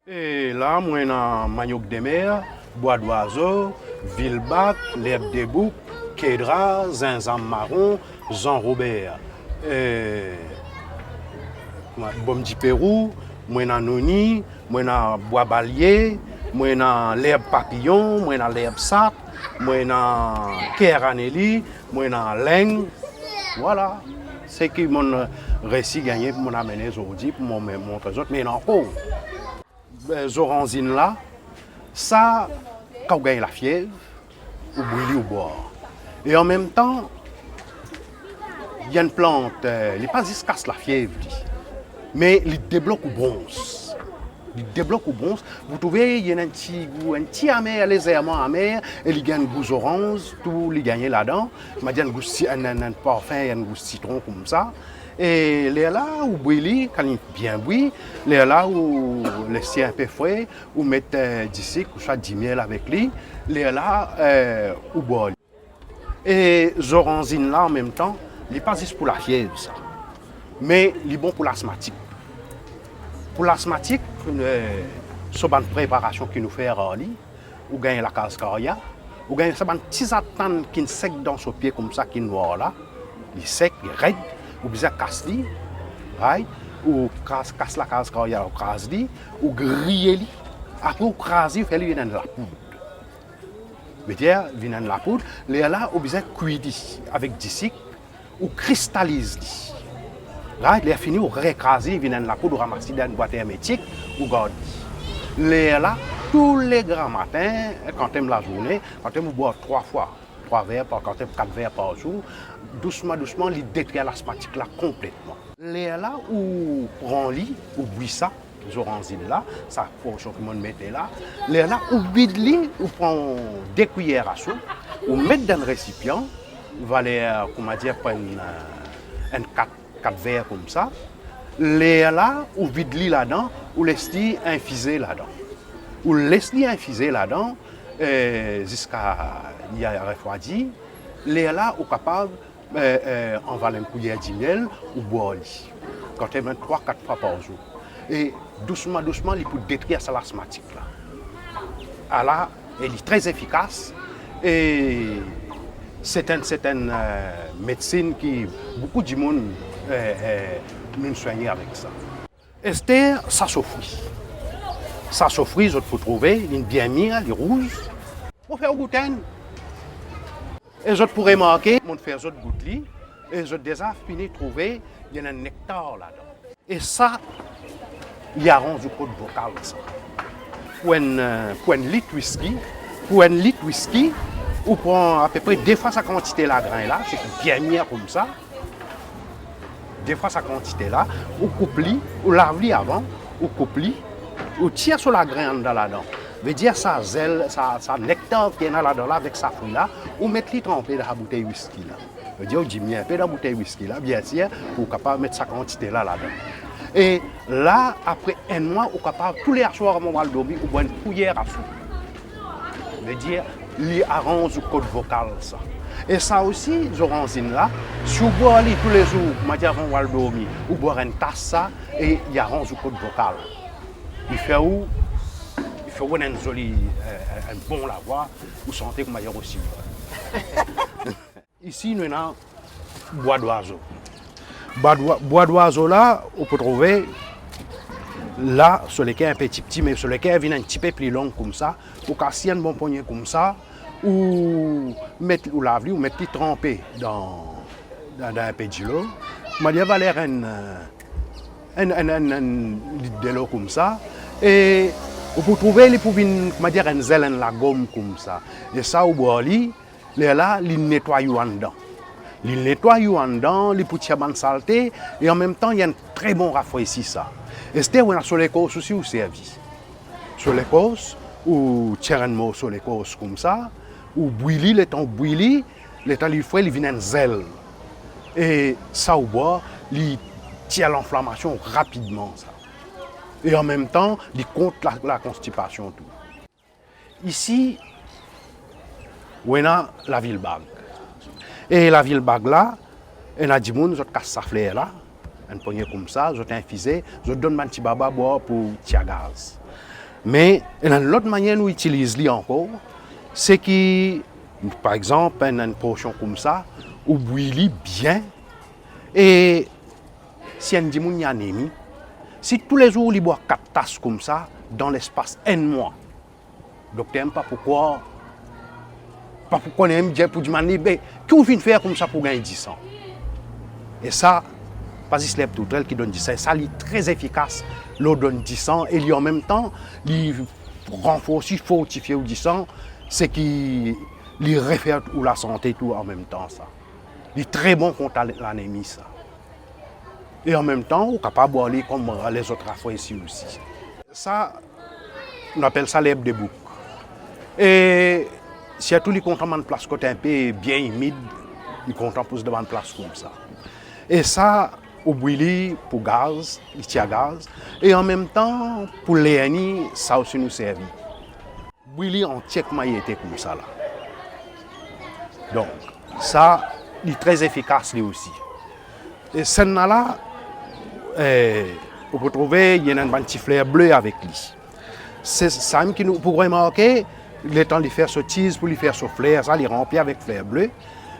Et là, moi, dans manioc de mer, bois d'oiseau, villebac, l'herbe de bouc, kédra, zinzan marron, Jean Robert. Bom di Pérou, moi dans noni, moi dans bois balier, moi dans l'herbe papillon, moi dans l'herbe sap, moi dans keraneli, moi dans l'aigle. Voilà. C'est que mon récit gagné pour m'amener aujourd'hui, pour montrer aux autres. Mais encore, les oranzines là, ça, quand on gagne la fièvre, ou brûler ou boire. Et en même temps, il y a une plante, il n'est pas juste casse la fièvre, mais il débloque au bronze. Il débloque au bronze. Vous trouvez, il y a un petit amer, légèrement amer, et il gagne un goût orange, tout il gagne là-dedans. Il m'a dit un parfum, un goût citron comme ça. Et là où brûler, quand il bien brûle, là où laisser un peu frais, ou mettre du sucre, ou soit du miel avec lui, là où boire. Et les oranzines là en même temps, il n'est pas juste pour la fièvre, ça, mais il est bon pour l'asthmatique. Pour l'asthmatique, c'est une préparation qui nous fait à lui, ou gagne la cascaria, ou gagne ça, petits attentes qui sont secs dans son pied comme ça, qui est noir là, il est sec, il est raide, ou bien casse-li, right? Ou casse la cascaria, ou casse-li, ou griller-li, après ou craser, fait lui de la poudre. C'est-à-dire, vient de la poudre, là, ou bien cuire avec du sucre, ou cristallise. Là, il a fini, ou récraser, vient de la poudre, ou ramasser dans une boîte hermétique, ou garder. Là, tous les grands matins, quand tu aimes la journée, quand tu aimes boire 3 fois, 3 verres, quand tu aimes 4 verres par jour, doucement, il détruit l'asthmatique là complètement. Là, ou prend lit, ou buit ça, les oranzines là, ça pour que le monde mette là. Là, ou vide lit, ou prend 2 cuillères à soupe, ou mettre dans le récipient, va les, comment dire, prendre un 4 verres comme ça. Là, ou vide lit là-dedans, ou laisse-lit infuser là-dedans. Ou laisse-lit infuser là-dedans, jusqu'à y a refroidi. Là, ou capable, on va une cuillère de miel ou boire quand tu 3-4 fois par jour. Et doucement, il peut détruire l'asthmatique là. Alors, elle est très efficace et c'est une médecine qui beaucoup de monde nous soigne avec ça. Esther, ça s'offre. Ça s'offre, vous pouvez trouver, une bien mise, les rouges. On fait au goûter. Et je pourrais marquer, on fait autres gouttes et je déjà fini de trouver, il y a un nectar là-dedans. Et ça, il y a un code vocal. Ça. Pour un litre whisky, on prend à peu près 2 fois sa quantité là, grain là, c'est bien mis comme ça. 2 fois sa quantité là, on coupe on lave avant, on coupe on tire sur la graine là-dedans. Veut dire ça zèle, ça nectar qui est là-dedans avec sa fruit là, ou mettre les trempé dans la bouteille whisky là. Veut dire on dit bien peu dans la bouteille whisky là, bien sûr, pour capable mettre sa quantité là-dedans. Et là, après 1 mois, on est capable, tous les soirs, on va dormir, on boit une cuillère à soupe. Veut dire, il arrange le code vocal ça. Et ça aussi, les oranzines là, si vous boivez tous les jours, on va dormir, ou boire une tasse ça, et il arrange le code vocal. Il fait où? Il faut une jolie, un bon la voix, vous sentez comme ailleurs aussi. Ici, nous avons bois d'oiseau. Bois d'oiseau là, on peut trouver là, sur lesquels un petit, mais sur lesquels vient un petit peu plus long comme ça, ou casser un bon poignet comme ça, ou mettre ou laver, ou mettre trempé dans un peu de l'eau. Il va l'air un litre de l'eau comme ça. Et on peut trouver un zèle en la gomme comme ça. Et ça, au bois, là, il nettoie en dedans. Il nettoie en dedans, il pousse la saleté, et en même temps, il y a un très bon rafraîchissement. Et c'est sur l'écorce aussi, où servi. Sur l'écorce, ou tirer un mot sur l'écorce comme ça, ou bouillir, le temps bouillir, le temps il fait, il vient un zèle. Et ça, au bois, il tire l'inflammation rapidement. Ça. Et en même temps, il compte la constipation. Tout. Ici, on a la ville bague. Et la ville bague là, on a dit que je casse sa fleur là, un poignet comme ça, je t'infuse, je donne un petit baba boire pour tirer gaz. Mais l'autre manière nous utilisons encore, c'est que, par exemple, une potion comme ça, ou bouillie bien, et si on dit qu'il y a anémie, si tous les jours il boit 4 tasses comme ça, dans l'espace N mois, le docteur n'aime pas pourquoi on aime dire pour demander, qu'est-ce qu'on vient faire comme ça pour gagner 10 ans? Et ça, Pasis Leb Toutrel qui donne 10 ans, ça est très efficace, l'eau donne 10 ans, et en même temps, il renforce, fortifie 10 ans, c'est qu'il réfère ou la santé tout en même temps ça. Il est très bon contre l'anémie ça. Et en même temps, on est capable de boire comme les autres affaires ici aussi. Ça, on appelle ça l'herbe de bouc. Et si tous les contents de place côté un peu bien humide, ils contents pour se demander place comme ça. Et ça, au bouilli pour gaz, il tient gaz. Et en même temps, pour les ça aussi nous sert. Bouilli entièrement il était comme ça là. Donc, ça, il est très efficace lui aussi. Et celle-là, on peut trouver, il y a un petit fleur bleu avec lui. C'est ça qui nous pourrait marquer, le temps de faire ce tease pour lui faire ce fleur, ça, il remplit avec fleur bleu.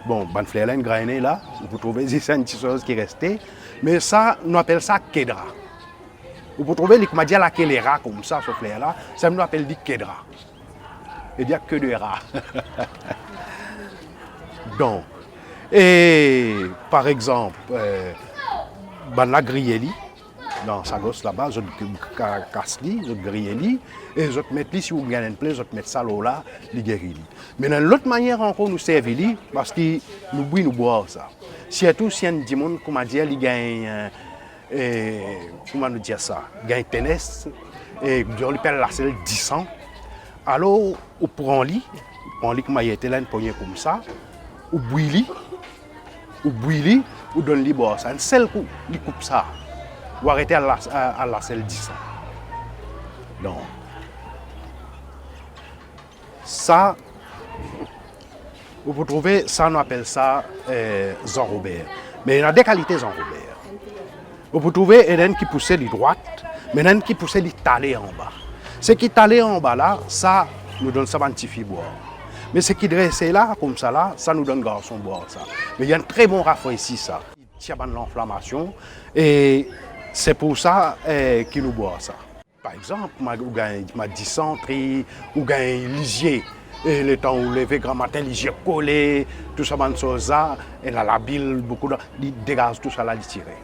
Bon, bonne fleur là, une grainée là, vous trouvez, c'est une petite chose qui est restée. Mais ça, on appelle ça kedra. Vous pouvez trouver, comme dit la kelera comme ça, ce fleur là, ça nous appelle dit kedra. Il n'y a que de rats. Donc, et par exemple, la grilleli, dans sa gosse là-bas, je casse-li, je grilleli, et je mets li, si vous gagnez un plaisir, je mets ça là, je guéris. Mais dans l'autre manière encore, nous servons, parce que nous buvons, nous boivons ça. Surtout si un dimon, comment dire, il gagne, comment nous dire ça, il gagne tennis, et on lui perd la selle 10 ans. Alors, on prend lit, comme il était là, une poignée comme ça, on bouillit, on donne lui boire ça. Un seul coup, il coupe ça. Ou arrêter à la selle 10 ans. Donc, ça, vous pouvez trouver, ça on appelle ça Jean Robert. Mais il y a des qualités Jean Robert. Vous pouvez trouver un qui poussait de droite, mais un qui poussait de talé en bas. Ce qui talé en bas là, ça nous donne ça un petit fille boire. Mais ce qui dressait là, comme ça là, ça nous donne garçon boire ça. Mais il y a un très bon rafraîchissement ici ça. Il y a de l'inflammation et c'est pour ça qu'il nous boit ça. Par exemple, on gagne ma dysenterie, on gagne lisier. Et le temps où on lève grand matin, lisier collé, tout ça, et là, la bile, beaucoup de dégage, tout ça là, tiré.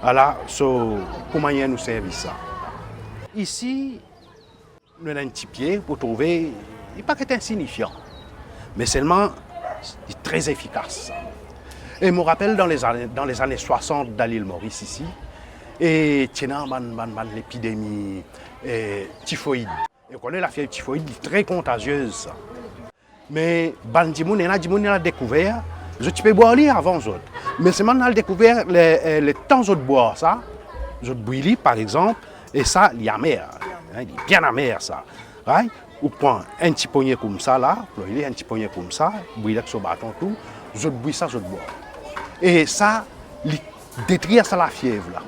Voilà, comment nous servir ça? Ici, on a un petit pied pour trouver, il n'est pas insignifiant, mais seulement il est très efficace. Et je me rappelle dans les années 60 dans l'île Maurice ici, et tiens, l'épidémie typhoïde. Et on connaît la fièvre typhoïde très contagieuse. Mais Bandimoun a découvert, je peux boire avant les autres. Mais c'est maintenant découvert le temps de boire ça, je bouillis par exemple, et ça, il est amer. Il est bien amer ça. Right? On prend un petit poignet comme ça là, un petit poignet comme ça, bouillir avec ce bâton tout, je bouillis ça, je bois. Et ça, il détruit ça la fièvre là.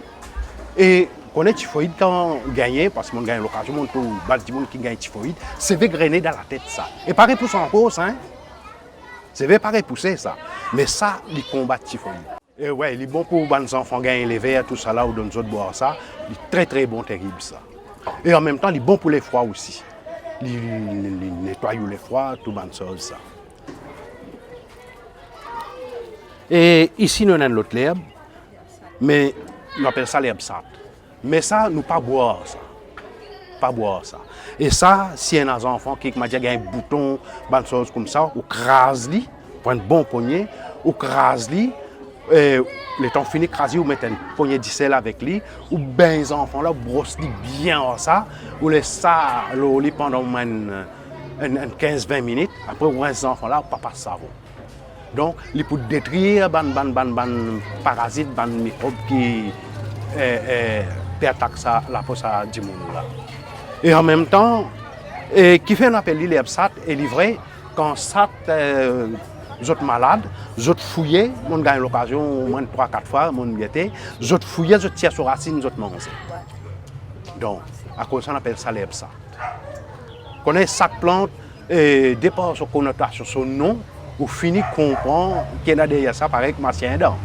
Et on a typhoïde quand on gagne, parce qu'on gagne l'occasion, on a qui gagne typhoïde, c'est grainer dans la tête ça. Et pareil pour son cause, hein. C'est pareil pousser ça. Mais ça, il combat typhoïde. Et ouais, il est bon pour les enfants gagner les verres, tout ça là, ou donner de boire ça. Il est très très bon, terrible ça. Et en même temps, il est bon pour les froids aussi. Il nettoie les froids, tout bonne chose ça. Et ici, nous avons l'autre herbe, mais on appelle ça l'herbe sate. Mais ça, nous pas boire ça. Pas boire ça. Et ça, si un enfant qui m'a dit qu'il y a un bouton, bonne chose comme ça, ou crase-li, prend un bon poignet, ou crase-li, le temps fini craser, ou mettre un poignet de sel avec lui, ou ben les enfants là, brosse-li bien ça, ou laisse ça l'oli pendant 15-20 minutes, après ou les enfants là, papa savon. Donc, il peut détruire les parasites, les microbes qui attaquent la peau du monde là. Et en même temps, qui fait un appel l'herbe sate est livré quand sate vous êtes malade, vous êtes fouillé, on gagne l'occasion au moins 3-4 fois, mon guetté, vous êtes fouillé, vous êtes tiré sur racine, vous êtes mangé. Donc, À cause de ça, on appelle ça l'herbe sat. Connaît chaque plante, dépend son connotation, son nom, ou finit comprendre qu'il y a derrière ça, pareil que Massien dents.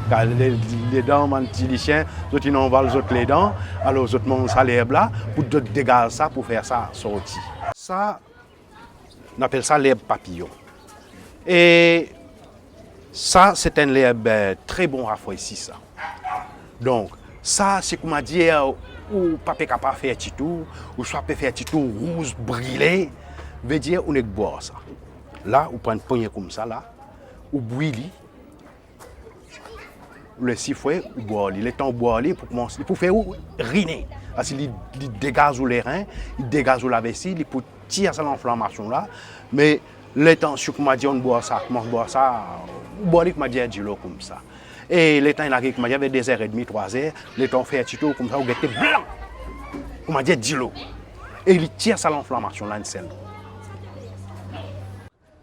Car les dents, man, les chiens, ils n'ont pas les dents, alors ils mangent ça l'herbe là, pour dégager ça, pour faire ça sortir. Ça, on appelle ça l'herbe papillon. Et ça, c'est une herbe très bon à faire ici, ça. Donc, ça, c'est comme dire, ou pas capable de faire un tout, ou soit peut faire un tout rouge, brûlé, veut dire, on est boire ça. Là, on prend une poignée comme ça, là, ou bouilli, le sifflet, ou boire, le temps de boire, pour commencer, pour faire riner. Parce qu'il dégage les reins, il dégage la vessie, il peut tirer ça l'inflammation là, mais le temps, si on dit on boit ça, on boit ça, on boit comme dit de l'eau comme ça. Et le temps, il y avait 2h30, 3h, le temps fait un petit tour comme ça, on était blanc, comme dit de l'eau. Et il tire ça l'inflammation là,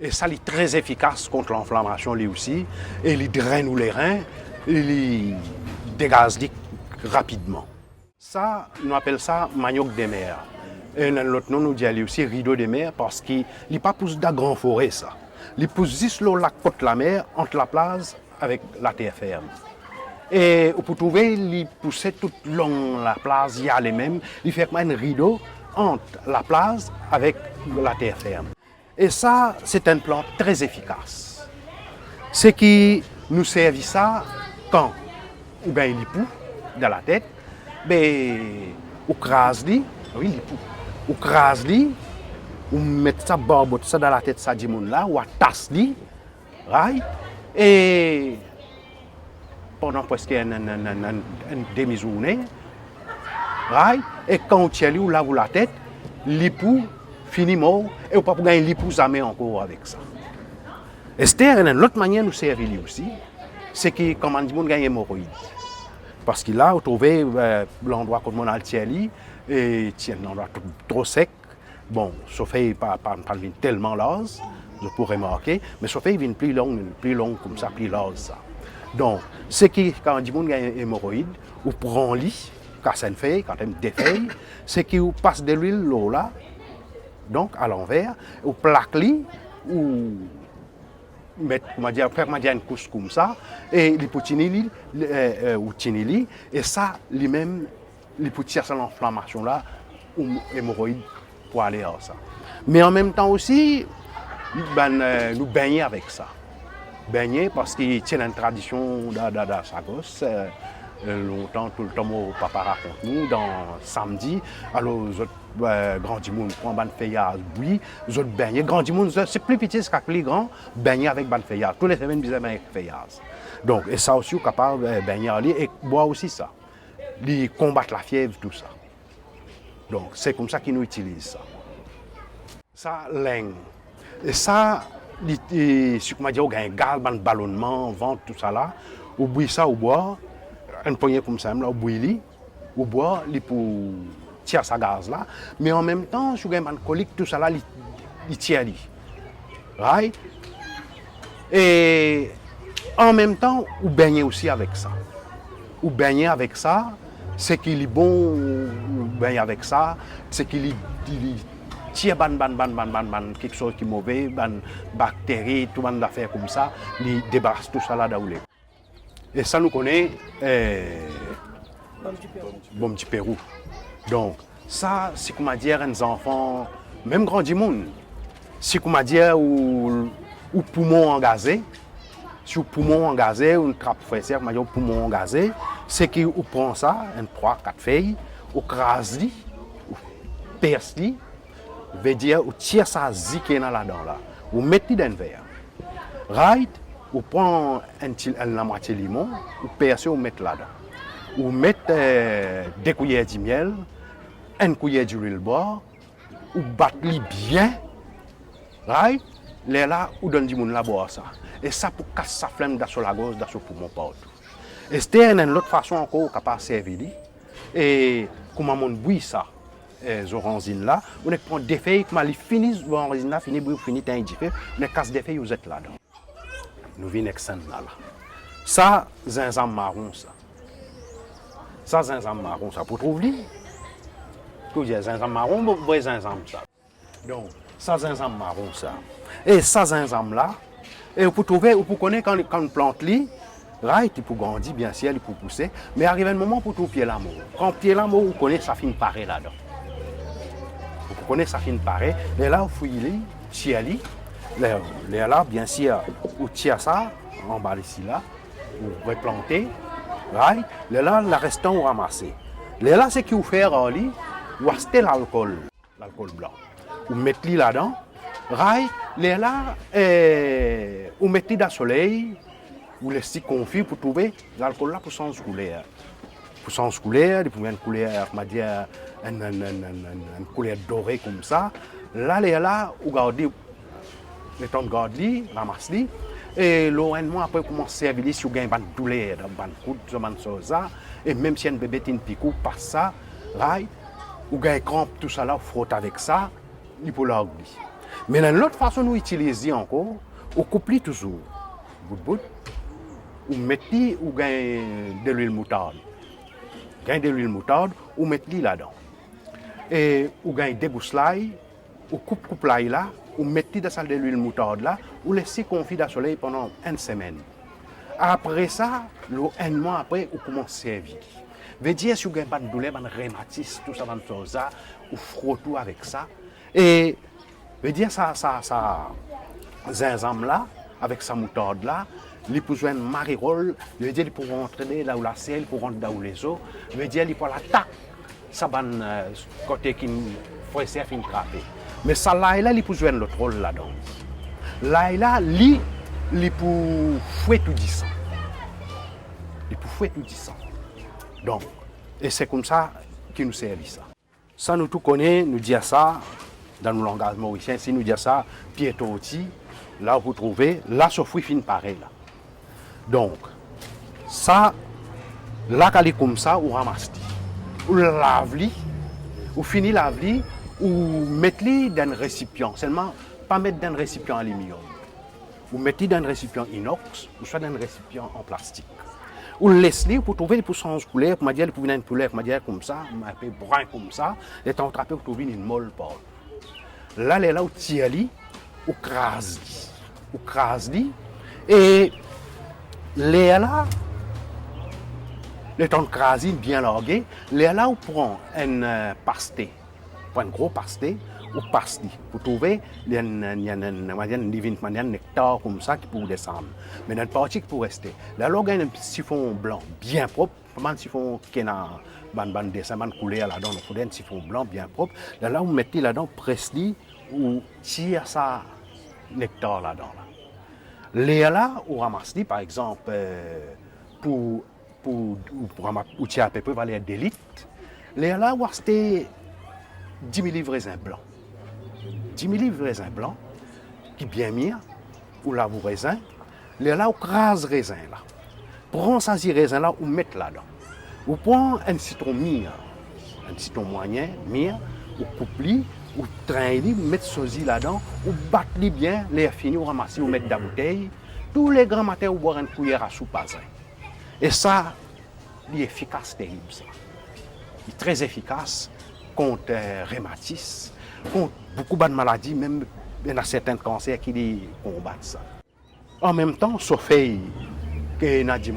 et ça est très efficace contre l'inflammation lui aussi, et il draine les reins, il dégage rapidement. Ça, nous appelons ça manioc de mer. Et l'autre nom nous dit aussi rideau de mer parce qu'il n'est pas pousse de la grande forêt, ça. Il pousse juste la côte de la mer entre la plage avec la terre ferme. Et pour trouver, il poussait tout le long de la plage, il y a les mêmes, il fait un rideau entre la plage avec la terre ferme. Et ça, c'est une plante très efficace. Ce qui nous sert ça quand, ou bien il est pou dans la tête, ben, ou crase li, oui, ou crase li, ou mettre ça barbote ça dans la tête ça dit moun là, ou tasse li, right? Et pendant presque une demi-journée, right? Et quand on tient ou lave la tête, l'ipou finit mort, et on peut pas gagner l'ipou jamais encore avec ça. Et c'est une autre manière de nous servir aussi, c'est que comment on dit moun gagne hémorroïde. Parce que là, on trouvait l'endroit comme on a le tiers-lit, et c'est un endroit trop sec. Bon, sauf qu'il pas tellement large, je pourrais marquer, mais sauf qu'il vient plus long comme ça, plus large ça. Donc, ce qui, quand on dit qu'on a une hémorroïde, on prend lit, quand c'est une feuille, quand on défeuille, c'est qu'on passe de l'huile l'eau là, donc à l'envers, on plaque lit, ou mettre faire une couche comme ça et les potinili ou tinili et ça lui-même les poutiers sur l'inflammation là ou hémorroïde pour aller à ça. Mais en même temps aussi nous baigner avec ça. Baigner parce qu'il tient une tradition dans sa gosse. Longtemps, tout le temps, mon papa raconte nous, dans samedi, alors les autres grands monde prend ban feuillage, oui, les autres baignent. Grand monde, c'est plus petit que plus grand, baigner avec ban feuillage. Tous les semaines, ils baigner avec feuillage. Donc, et ça aussi, on est capable de baigner et boire aussi ça. Ils combattent la fièvre, tout ça. Donc, c'est comme ça qu'ils nous utilisent ça. Ça, l'aigne. Et ça, si on dit, on a un gal, un ballonnement, vent, tout ça là, on boit ça, on boit. Une poignée comme ça, là, au bouilli, au bois, pour tirer sa gaz là. Mais en même temps, si vous avez un colique, tout ça là, il tire. Right? Et en même temps, vous baignez aussi avec ça. Vous baignez avec ça, c'est qu'il est bon, vous baignez avec ça, c'est qu'il tire quelque chose qui est mauvais, bactéries, tout le monde affaire comme ça, il débarrasse tout ça là d'où. Et ça nous connaît, bon petit Pérou. Donc, ça, c'est comme dire les enfants, même grand du monde, c'est comme dire ou poumon engazé. Si vous poumon engazé, ou une trappe fraîcheur, comme dire poumon engazé, c'est que vous prenez ça, 3-4 feuilles, vous crasez, vous percez, veut dire, vous tirez ça ziqué dans là-dedans là, vous mettez dans un verre. Right? Vous prenez la moitié de limon, vous percez, vous mettez là-dedans. Vous mettez 2 cuillères de miel, 1 cuillère d'huile bois, vous battez bien, right? Là, vous donnez du monde là boire ça. Et ça pour casser sa flemme dans la gorge, dans le poumon partout. Et c'était une autre façon encore capable de servir. Et comment on boit ça, les oranzines là, on prend des feuilles, quand ils finissent, les oranzines là, finissent un diffé, on casse des feuilles, vous êtes là-dedans. Nous venons avec ça là. Ça, zinzam marron ça. Ça, zinzam marron ça. Pour trouver, que j'ai zinzam marron, vous voyez zinzam ça. Donc, ça zinzam marron ça. Et ça zinzam là, et vous trouver, vous connaissez quand une plante lit, right, il peut grandir, bien sûr, il peut pousser, mais arrive un moment pour tout pied l'amour. Quand pied l'amour, vous connaissez, ça finit pareil là-dedans. Vous connaissez, ça finit pareil. Et là, vous fouillez, chiali, là, bien sûr, vous tirez ça, en bas ici là, vous replantez, right, là, le restant, vous ramassez. Là, c'est qui vous fait en lit, vous achetez l'alcool blanc. Vous mettez là-dedans, right, là, vous mettez dans le soleil, vous laissez confit pour trouver l'alcool là pour sans couleur. Pour sans couleur, il peut une couleur, on va dire, une couleur dorée comme ça. Là, vous gardez, le temps de garder, ramassez, et l'ONU après commence à servir si vous avez une douleur, une coude, et même si un bébé est picou, passe ça, right, vous avez crampe, tout ça là, vous frottez avec ça, il peut l'agir. Mais l'autre façon d'utiliser encore, vous couplez toujours, bout, vous mettez ou gagnez de l'huile moutarde. Gagnez de l'huile moutarde, vous mettez là-dedans. Et vous gagnez des gousselets, vous coupez là, vous mettez dans de l'huile moutarde là, vous laissez confit dans le soleil pendant une semaine. Après ça, un mois après, vous commencez à servir. Veut dire si vous n'avez pas de douleur, de rhumatisme, tout ça, vous frottez avec ça. Et veut dire ça zinzam là, avec sa moutarde là, il peut jouer un marirole, veut dire il peut rentrer là où la selle, il peut rentrer là où les os, veut dire il peut l'attaquer, ça va côté qui faut essayer de finir craper. Mais ça là, il peut jouer un autre rôle là-dedans. Là, il peut fouer tout du sang. Il peut fouer tout du sang. Donc, et c'est comme ça qu'il nous sert ça. Ça, nous tout connaissons, nous disons ça dans nos langages mauriciens. Si nous disons ça, piétoti, là vous trouvez, là, ce fruit fin pareil. Là. Donc, ça, là, quand il est comme ça, vous ramassez. Vous lavez, vous finissez laver, vous mettez dans un récipient. Seulement, pas mettre dans un récipient aluminium. Vous mettez dans un récipient inox ou soit dans un récipient en plastique. Vous le laissez pour trouver les poussons couleurs, pour dire pour une couleur, pour dire comme ça, un peu brun comme ça, et temps attrapé pour trouver une molle pâle. Là, vous tirez, vous crasez, et là, le temps de craser bien largué, là, vous prenez une pasté, un gros pasté, ou pastis. Vous trouvez, il y a un nectar comme ça qui peut descendre. Mais il y a une partie qui peut rester. Là, il y a un siphon blanc bien propre, pas un siphon qui est dans le dessin, une couleur là-dedans, il faut un siphon blanc bien propre. Là, vous mettez là-dedans, pressez, ou tirez ça nectar là-dedans. Là, vous ramassez, par exemple, pour tirer à peu près, valeur de litres. Là, vous achetez 10 000 raisins blancs. 10 000 raisins blancs, qui bien mis, ou là, vous raisin, là, vous crasez raisin là. Prenez ces raisins là, vous mettez là-dedans. Vous prenez un citron mûr, un citron moyen, mûr, vous coupez, vous traînez, vous mettez ceci là-dedans, vous battez bien, l'air fini, vous ramassez, vous mettez dans la bouteille. Tous les grands matins, vous boivez une cuillère à soupe à zinc. Et ça, il est efficace, terrible ça. Il est très efficace contre rhumatisme, contre beaucoup de maladies, même il y a certains cancers qui combattent ça. En même temps, ce fait que je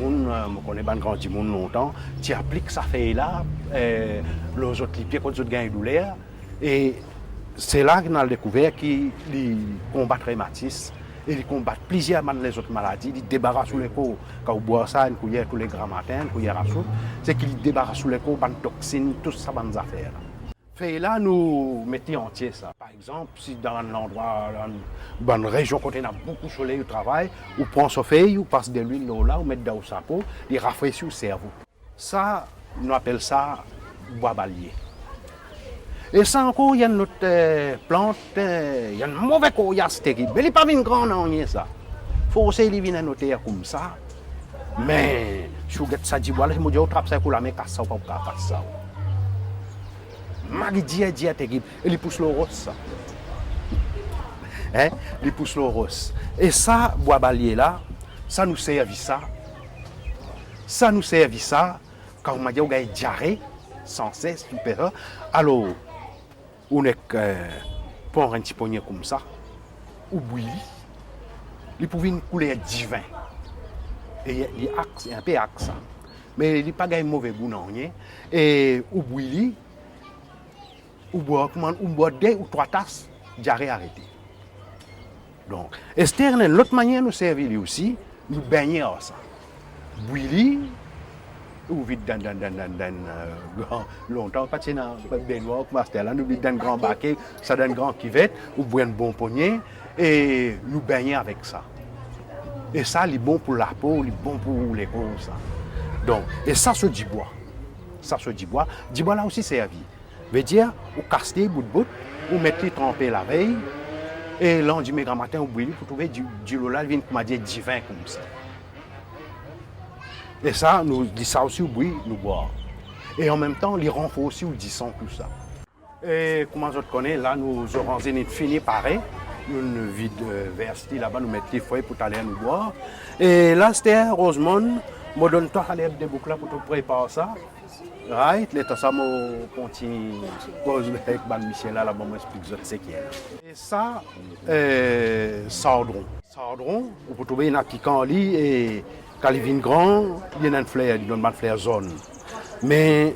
connais pas grand monde longtemps, tu appliques ça fait là, les autres pieds quand ils gagnent douleur, et c'est là qu'on a découvert qu'ils combattent le rhumatisme, et ils combattent plusieurs les autres maladies, ils débarrassent sous les corps, quand vous boivez ça, une cuillère tous les grands matins, une cuillère à soupe, c'est qu'ils débarrassent sous les corps, des toxines, tout ça, des affaires. Fait là, nous mettons entier ça. Par exemple, si dans un endroit, dans une région où on a beaucoup de soleil au travail, on prend ce feuille, on passe de l'huile là, on met dans sa peau, il rafraîchit le cerveau. Ça, nous appelons ça bois balier. Et ça encore, il y a une autre plante, il y a une mauvaise coriace terrible. Mais il n'est pas une grande en ça. Il faut aussi les venir noter comme ça. Mais si vous avez ça, je me dis, on trappe ça pour la mettre à ça, pour pas faire ça. Magui dia terrible. Et il pousse le rose. Hein? Il pousse le rose. Et ça, bois balier là, ça nous sert ça. Ça nous sert ça quand on m'a dit qu'on a diarrhée sans cesse, super. Alors, ou n'est pas un petit poignet comme ça, ou bouilli, il pouvait une couleur divin. Et il est un peu axe, mais il n'est pas un mauvais goût non. Et ou bouilli, ou boire 2 ou 3 tasses, diarrhée arrêtée. Donc, Esther, l'autre manière de nous servir aussi, nous baigner en ça. Bouilli, ou vite longtemps, quand c'est dans le baignoire, nous vite dans un grand baquet, ça donne un grand cuvette, ou boire un bon poignet, et nous baigner avec ça. Et ça, il est bon pour la peau, il est bon pour les causes. Donc, et ça, c'est du bois. Ça, c'est du bois. Du bois là aussi servi. Veut dire, ou caster bout de bout, ou mettre les tremper la veille, et lendemain grand matin, au bouilli, pour trouver du lot là, il vient comme dire divin comme ça. Et ça, nous dit ça aussi au bouilli, nous boire. Et en même temps, les renforts aussi, ou disons tout ça. Et comment je te connais, là, nous aurons fini pareil. Nous vide versti là-bas, nous mettons les feuilles pour aller nous boire. Et là, c'était Rosemont, je donne toi à des boucles là pour te préparer ça. Right, les temps ça me continue cause avec Michel là, bon m'explique ce qui est. Et ça sardron, on peut trouver un piquant lit et quand il vient grand, il y a une fleur, il donne une fleur jaune. Mais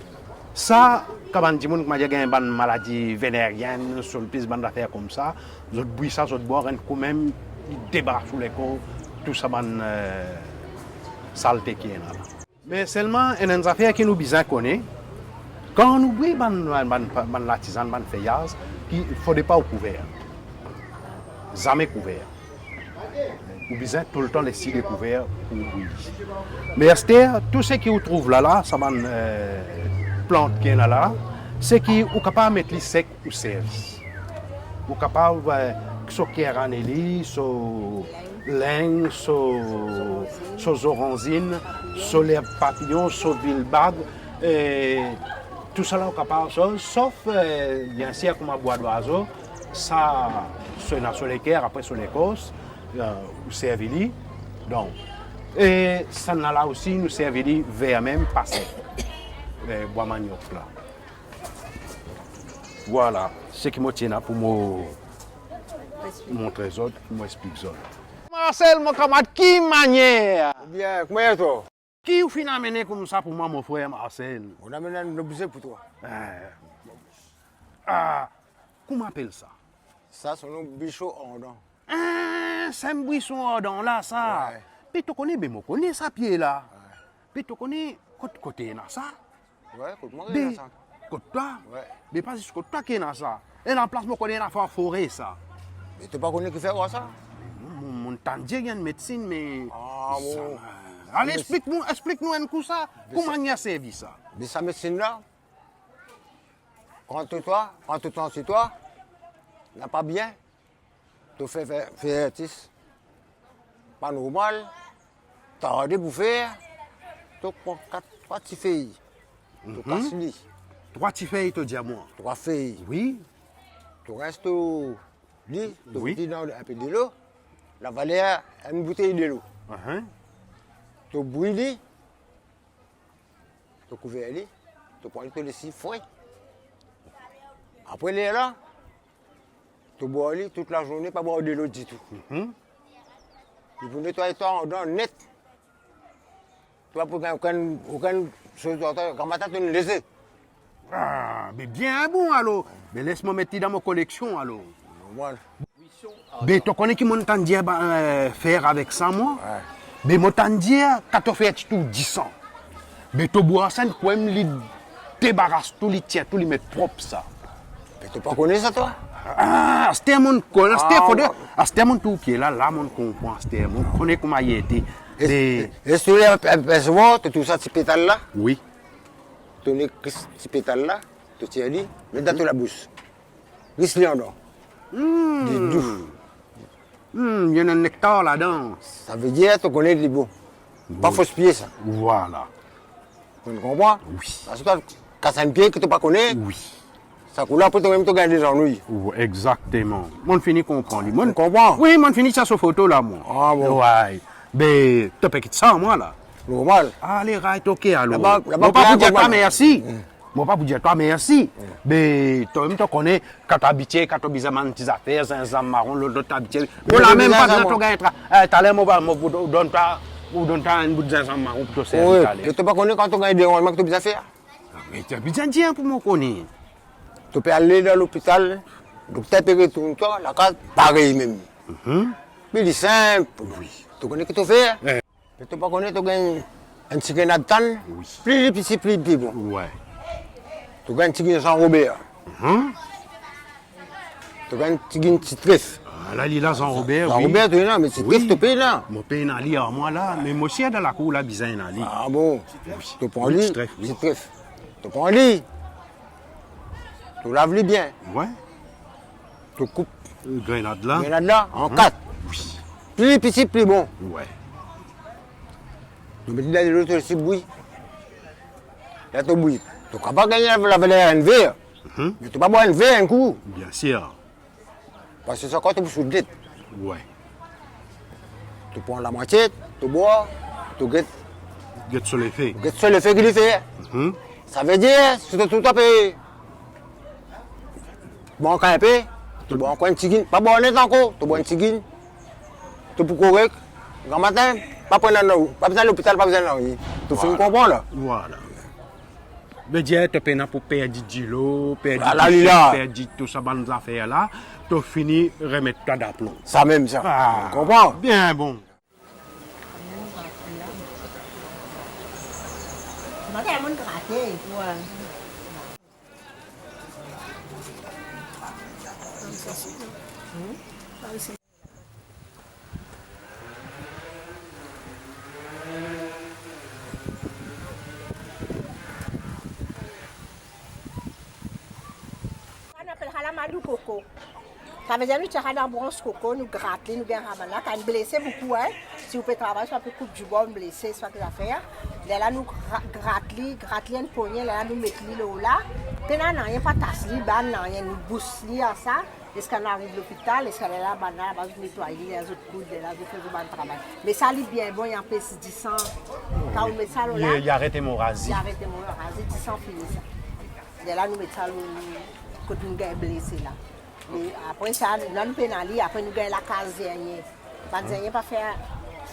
ça quand on dit que m'a une maladie vénérienne sur le piste bande d'affaires comme ça, je bois ça, je bois quand même il débarque sous les corps tout ça ban saleté qui est là. Mais seulement, il y a une affaire qui nous besoin connaître. Quand on oublie la tisane, le feuillage, il ne faut pas au couvert. Jamais couvert. Ou besoin tout le temps laisser les couverts pour bouillir. Mais Esther, tout ce qu'on trouve là, ça va plante qui est là, c'est qu'on est capable de mettre les secs ou service. On est capable de soit kéranelli, soit laine, soit oranzine, soit l'herbe papillon, soit villebag. Tout cela est capable de faire, sauf bien sûr comme un bois d'oiseau, ça sur l'équerre, après sur l'écosse, ou servili. Donc, et ça là aussi nous servili vers même passer les bois manioc là. Voilà, ce qui me tient là pour me montrer ça, pour m'expliquer ça. Marcel, mon camarade, qui manière? Bien, comment est-ce toi? Qui vous finit amené comme ça pour moi, mon frère Marcel? On a mené un objet pour toi. Comment on appelle ça? Ça, c'est un bichot ardent. C'est un buisson ardent là, ça. Ouais. Puis tu connais, mais je connais ça pied là. Puis tu connais, côté là, ça. Ouais, écoute-moi, Mais, ça. côté toi? Ouais. Mais pas juste côté toi qui est dans ça. Et en place, je connais la forêt, ça. Mais tu pas connu qui fait quoi ça? Mon tante il y a une médecine, mais. Ah bon. Allez, explique-nous un coup ça. Comment il a servi ça? Mais sa médecine là, quand tu t'en sur toi, n'a pas bien, tu fais artiste. Pas normal, tu as rendez pour faire, tu prends 3 petites filles. Tu casses lit. 3 petits feuilles, te dis à moi. 3 filles. Oui. Tu restes au lit, tu Oui. dis dans un peu de l'eau, la valeur, une bouteille de l'eau. Tu bouilles, tu couvres le lit, tu prends le laisser fouet. Après là, tu bois le lit toute la journée, pas boire de l'eau du tout. Il faut nettoyer toi en net. Tu vas pour aucune chose d'autre, quand matin tu nous laisses. Ah, mais bien bon alors. Mais laisse-moi mettre dans ma collection alors. Normal. Mais tu connais qui m'ont entendu faire avec ça, moi? Ouais. Mais m'ont entendu quand tu fais tout 10 ans. Mais tu bois ça, tu peux débarrasser tout, les tiens, tout, les mettre propre ça. Mais tu pas connais ça toi? Ah, c'était mon con, c'était mon tout pied là, là mon comprend, c'était mon connaît comment il était. Est-ce que tu aperçois tout ça, ces pétales là? Oui. Tu mets ces pétales là, tu tiens lui, mets dans la bouche. Risque-les en dedans. Du doux. Il y a un nectar là-dedans. Ça veut dire que tu connais les bons. Pas fausse pied ça. Voilà. Tu comprends? Oui. Parce que quand c'est un pied que tu pas connais, Oui. ça coule après toi-même tu gagnes des ennuis. Exactement. Mon fini comprendre. Tu comprends? Oui, mon fini ça sur photo là, moi. Ah bon? Ouais. Mais tu peux quitter ça, moi là. Normal. Allez, right, ok alors. Là-bas, Bon, pas pour dire normal. pas merci. Moi, pas pour dire toi merci. Mais toi-même, tu connais, quand tu habites, quand tu habites à tes affaires, c'est un marron, l'autre t'habites. On n'a même pas besoin de gagner. Tu as l'air, moi, donne-toi une bout de 500 marron pour te servir. Oui, tu ne connais pas quand tu gagnes des rangements que tu peux faire. Mais tu as besoin de dire pour moi connaître. Tu peux aller dans l'hôpital, le docteur peut retourner toi, la carte, pareil même. Mais c'est simple. Oui. Tu connais ce que tu fais. Mais tu ne connais pas, tu gagnes un petit gain de temps. Plus petit, plus bon. Ouais. Tu gagnes un petit gain sans Robert. Tu gagnes un petit gain de trèfle. Là, il est là, Jean Robert. Jean Robert, tu es là, mais c'est trèfle, tu payes là. Mon père est allé à moi là, mais moi aussi dans la cour là, bizarre est allé. Ah bon? Tu prends un lit, Petit trèfle, oui. petit trèfle. Tu prends un lit. Tu laves les bien. Ouais. Tu coupes Grenade là. les là en 4. Oui. Plus petit, plus bon. Ouais. Tu mets là de l'autre aussi bouillie. Là, tu bouilles. Tu ne peux pas gagner la valeur un verre. Mais tu ne peux pas boire un verre un coup. Bien sûr. Parce que c'est quand tu bouges de Ouais. tu prends la moitié, tu bois, tu guettes. Get sur les faits. Tu guettes sur le fait qu'il fait. Ça veut dire, si tu tout à fait. Bon, quand un peu, tu bois encore un petit guin. Pas boire net encore, tu bois un petit guin. Tu peux courir. Grand matin, pas prendre l'eau. Pas besoin de l'hôpital, pas besoin de l'eau. Tu fais comprendre là. Voilà. Mais dis, tu peines pour perdre du kilo, perdre tout ça, bonnes affaires là. Tu finis remettre toi d'aplomb. Ça même, ça. Ah, Tu comprends? bien bon. Nó đem muốn cả thế. On appelle ça la madou coco. Ça veut dire que nous avons dans bronze coco, nous gratter, nous gagnons là. Quand on blessé beaucoup, hein, si vous pouvez travailler, soit pour coupe du bois, on blessé, soit que l'affaire. Là, nous gratter une poignée, là, nous mettons l'eau là. Puis là, nous n'avons pas tasse, nous boost ça. Est-ce qu'on arrive à l'hôpital, est-ce qu'on est là, on va nettoyer les autres coudes, là, on fait du bon travail. Mais ça, c'est bien bon, il y a un peu 10 ans. Quand on met ça là, Il arrête l'hémorragie. il arrête l'hémorragie, 10 ans fini ça. Là, nous mettons ça quand nous sommes blessés là. Et après ça, nous avons pénalisé, après nous avons la caserne. La caserne pas faire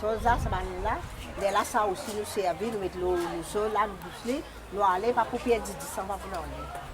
chose là, ça va nous là. Mais là, ça aussi nous servit, nous mettons l'eau au sol, là, nous bouchelons, nous allons pas pour perdre 10 ans, pas pour nous.